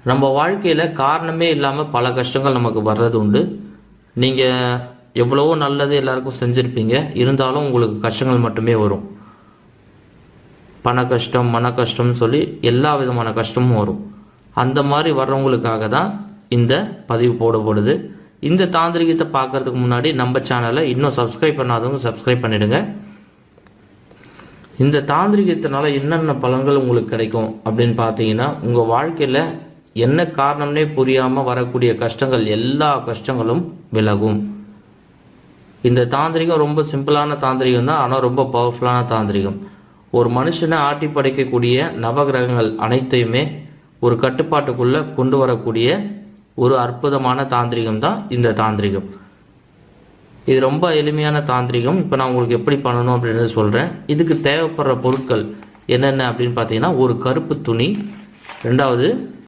நம்ம வாழ்க்கையில் காரணமே இல்லாமல் பல கஷ்டங்கள் நமக்கு வர்றது உண்டு. நீங்கள் எவ்வளவோ நல்லது எல்லாருக்கும் செஞ்சுருப்பீங்க, இருந்தாலும் உங்களுக்கு கஷ்டங்கள் மட்டுமே வரும். பண கஷ்டம், மன கஷ்டம்னு சொல்லி எல்லா விதமான கஷ்டமும் வரும். அந்த மாதிரி வர்றவங்களுக்காக தான் இந்த பதிவு போடப்படுது. இந்த தாந்திரிகத்தை பார்க்கறதுக்கு முன்னாடி நம்ம சேனலை இன்னும் சப்ஸ்கிரைப் பண்ணாதவங்க சப்ஸ்கிரைப் பண்ணிடுங்க. இந்த தாந்திரிகத்தினால என்னென்ன பலன்கள் உங்களுக்கு கிடைக்கும் அப்படின்னு பார்த்தீங்கன்னா, உங்கள் வாழ்க்கையில் என்ன காரணம்னே புரியாமல் வரக்கூடிய கஷ்டங்கள், எல்லா கஷ்டங்களும் விலகும். இந்த தாந்திரிகம் ரொம்ப சிம்பிளான தாந்திரிகம் தான், ஆனால் ரொம்ப பவர்ஃபுல்லான தாந்திரிகம். ஒரு மனுஷனை ஆட்டி படைக்கக்கூடிய நவகிரகங்கள் அனைத்தையுமே ஒரு கட்டுப்பாட்டுக்குள்ளே கொண்டு வரக்கூடிய ஒரு அற்புதமான தாந்திரிகம் தான் இந்த தாந்திரிகம். இது ரொம்ப எளிமையான தாந்திரிகம். இப்போ நான் உங்களுக்கு எப்படி பண்ணணும் அப்படின்னு சொல்கிறேன். இதுக்கு தேவைப்படுற பொருட்கள் என்னென்ன அப்படின்னு பார்த்தீங்கன்னா, ஒரு கருப்பு துணி, ரெண்டாவது